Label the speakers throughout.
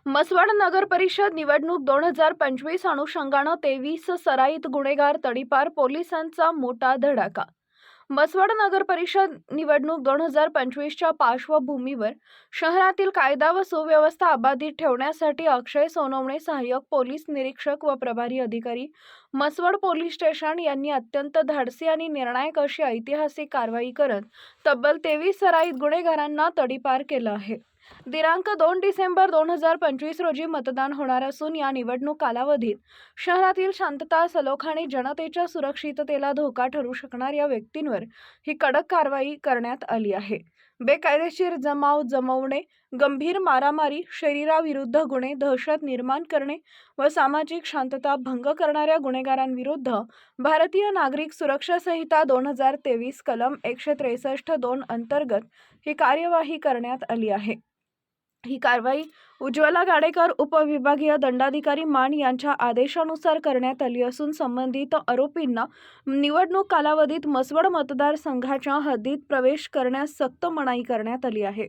Speaker 1: मसवड नगर परिषद निवडणूक 2025 अनुषंगानं 23 सराईत गुन्हेगार तडीपार पोलिसांचा मोठा धडाका। मसवड नगर परिषद निवडणूक 2025च्या पार्श्वभूमीवर शहरातील कायदा व सुव्यवस्था अबाधित ठेवण्यासाठी अक्षय सोनवणे सहाय्यक पोलीस निरीक्षक व प्रभारी अधिकारी मसवड पोलीस स्टेशन यांनी अत्यंत धाडसी आणि निर्णायक अशी ऐतिहासिक कारवाई करत तब्बल 23 सराईत गुन्हेगारांना तडीपार केलं आहे। दिनांक 2 डिसेंबर 2025 रोजी मतदान होणार असून या निवडणूक कालावधीत शहरातील शांतता, सलोखा आणि जनतेच्या सुरक्षिततेला धोका ठरू शकणाऱ्या व्यक्तींवर ही कडक कारवाई करण्यात आली आहे। बेकायदेशीर जमाव जमवणे, गंभीर मारामारी, शरीराविरुद्ध गुन्हे, दहशत निर्माण करणे व सामाजिक शांतता भंग करणाऱ्या गुन्हेगारांविरुद्ध भारतीय नागरिक सुरक्षा संहिता 2023 कलम 163(2) अंतर्गत ही कार्यवाही करण्यात आली आहे। ही कारवाई उज्ज्वला गाडेकर उपविभागीय दंडाधिकारी मान यांच्या आदेशानुसार करण्यात आली असून संबंधित आरोपींना निवडणूक कालावधीत मसवड मतदारसंघाच्या हद्दीत प्रवेश करण्यास सक्त मनाई करण्यात आली आहे।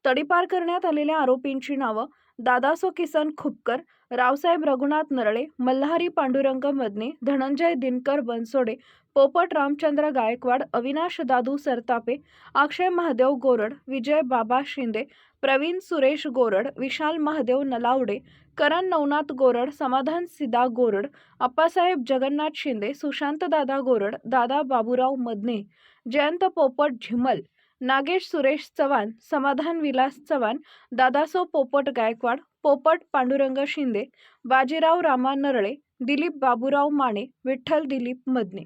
Speaker 1: तडीपार करण्यात आलेल्या आरोपींची नावं दादासो किसन खुपकर, रावसाहेब रघुनाथ नरळे, मल्हारी पांडुरंग मदने, धनंजय दिनकर बनसोडे, पोपट रामचंद्र गायकवाड, अविनाश दादू सरतापे, अक्षय महादेव गोरड, विजय बाबा शिंदे, प्रवीण सुरेश गोरड, विशाल महादेव नलावडे, करण नवनाथ गोरड, समाधान सिदा गोरड, अप्पासाहेब जगन्नाथ शिंदे, सुशांत दादा गोरड, दादा बाबूराव मदने, जयंत पोपट झिमल, नागेश सुरेश चव्हाण, समाधान विलास चव्हाण, दादासो पोपट गायकवाड, पोपट पांडुरंग शिंदे, बाजीराव रामा नरळे, दिलीप बाबूराव माने, विठ्ठल दिलीप मदने।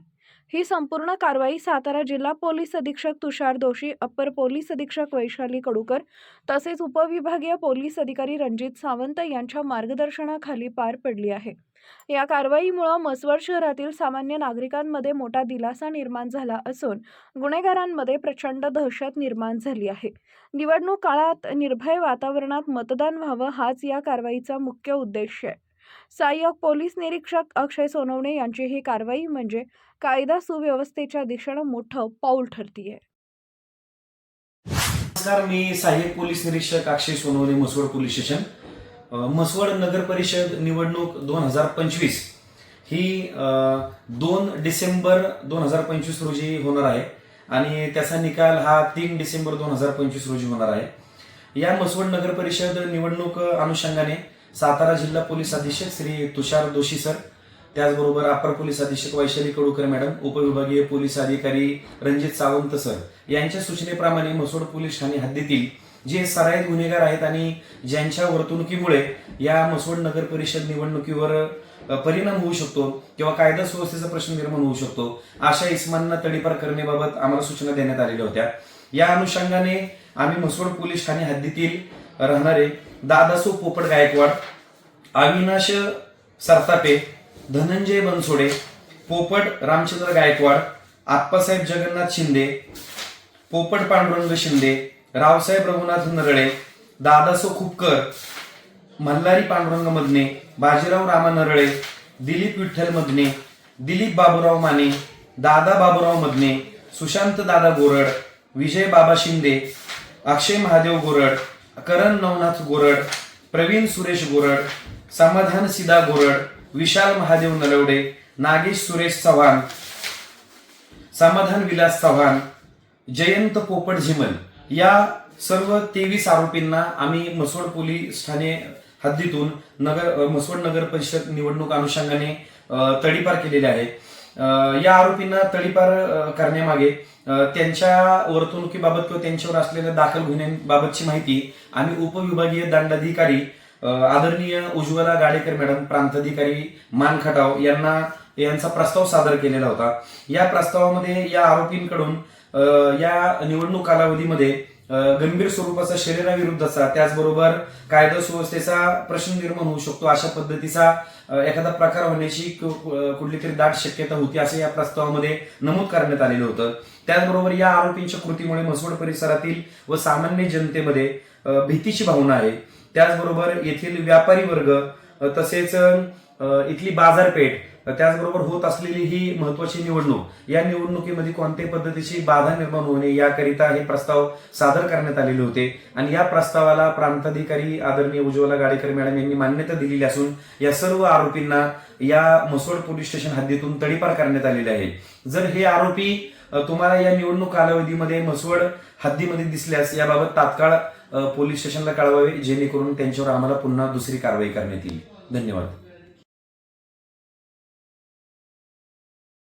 Speaker 1: ही संपूर्ण कारवाई सातारा जिल्हा पोलीस अधीक्षक तुषार दोशी, अप्पर पोलीस अधीक्षक वैशाली कडूकर तसेच उपविभागीय पोलीस अधिकारी रणजित सावंत यांच्या मार्गदर्शनाखाली पार पडली आहे। या कारवाईमुळे मसवड शहरातील सामान्य नागरिकांमध्ये मोठा दिलासा निर्माण झाला असून गुन्हेगारांमध्ये प्रचंड दहशत निर्माण झाली आहे। निवडणूक काळात निर्भय वातावरणात मतदान व्हावं हाच या कारवाईचा मुख्य उद्देश आहे। सहाय्यक पोलीस निरीक्षक अक्षय सोनवणे यांची ही कारवाई म्हणजे कायदा सुव्यवस्थेच्या दिशेनं मोठं पाऊल ठरतीये।
Speaker 2: नमस्कार, मी सहाय्यक पोलीस निरीक्षक अक्षय सोनवणे, मसवड पोलीस स्टेशन। मसवड नगर परिषद निवडणूक 2025 ही 2 डिसेंबर 2025 रोजी होणार आहे आणि त्याचा निकाल हा 3 डिसेंबर 2025 रोजी होणार आहे। या मसवड नगर परिषद निवडणूक अनुषंगाने सातारा जिल्हा पोलीस अधीक्षक श्री तुषार दोशी सर, त्याचबरोबर अपर पोलीस अधीक्षक वैशाली कडूकर मॅडम, उपविभागीय पोलीस अधिकारी रणजित सावंत सर यांच्या सूचनेप्रमाणे मसवड पोलीस ठाणे हद्दीतील जे सराईत गुन्हेगार आहेत आणि ज्यांच्या वर्तणुकीमुळे या मसवड नगर परिषद निवडणुकीवर परिणाम होऊ शकतो किंवा कायदा सुव्यवस्थेचा प्रश्न निर्माण होऊ शकतो, अशा इसमांना तडीपार करण्याबाबत आम्हाला सूचना देण्यात आलेल्या होत्या। या अनुषंगाने आम्ही मसवड पोलीस ठाणे हद्दीतील राहणारे दादासो पोपट गायकवाड, अविनाश सरतापे, धनंजय बनसोडे, पोपट रामचंद्र गायकवाड, आप्पासाहेब जगन्नाथ शिंदे, पोपट पांडुरंग शिंदे, रावसाहेब रघुनाथ नरळे, दादासो खुपकर, मल्हारी पांडुरंग मदने, बाजीराव रामा नरळे, दिलीप विठ्ठल मदने, दिलीप बाबूराव माने, दादा बाबूराव मदने, सुशांत दादा गोरड, विजय बाबा शिंदे, अक्षय महादेव गोरड, करण नवनाथ गोरड, प्रवीण सुरेश गोरड, समाधान सिदा गोरड, विशाल महादेव नलवडे, नागेश सुरेश चव्हाण, समाधान विलास चव्हाण, जयंत पोपट झिमल या सर्व 23 आरोपींना आम्ही मसवड पोलीस ठाणे हद्दीतून मसवड नगर परिषद निवडणूक अनुषंगाने तडीपार केलेले आहे। या आरोपींना तडीपार करण्यामागे त्यांच्या वर्तणुकीबाबत किंवा त्यांच्यावर असलेल्या दाखल गुन्ह्यांबाबतची माहिती आम्ही उपविभागीय दंडाधिकारी आदरणीय उज्ज्वला गाडेकर मॅडम, प्रांताधिकारी मानखटाव यांचा प्रस्ताव सादर केलेला होता। या प्रस्तावामध्ये या आरोपींकडून या निवडणूक कालावधीमध्ये गंभीर स्वरूपाचा शरीराविरुद्धचा, त्याचबरोबर कायदा सुव्यवस्थेचा प्रश्न निर्माण होऊ शकतो अशा पद्धतीचा एखादा प्रकार होण्याची कुठली तरी दाट शक्यता होती असं या प्रस्तावामध्ये नमूद करण्यात आलेलं होतं। त्याचबरोबर या आरोपींच्या कृतीमुळे मसवड परिसरातील व सामान्य जनतेमध्ये भीतीची भावना आहे। त्याचबरोबर येथील व्यापारी वर्ग तसेच इथली बाजारपेठ त्याचबरोबर होत असलेली ही महत्वाची निवडणूक, या निवडणुकीमध्ये कोणत्याही पद्धतीची बाधा निर्माण होऊ नये याकरिता हे प्रस्ताव सादर करण्यात आलेले होते आणि या प्रस्तावाला प्रांताधिकारी आदरणीय उज्ज्वला गाडेकर मॅडम यांनी मान्यता दिलेली असून या सर्व आरोपींना या म्हसवड पोलीस स्टेशन हद्दीतून तडीपार करण्यात आलेले आहे. जर हे आरोपी तुम्हाला या निवडणूक कालावधीमध्ये म्हसवड हद्दीमध्ये दिसल्यास याबाबत तात्काळ पोलीस स्टेशनला कळवावे, जेणेकरून त्यांच्यावर आम्हाला पुन्हा दुसरी कारवाई करण्यात येईल. धन्यवाद.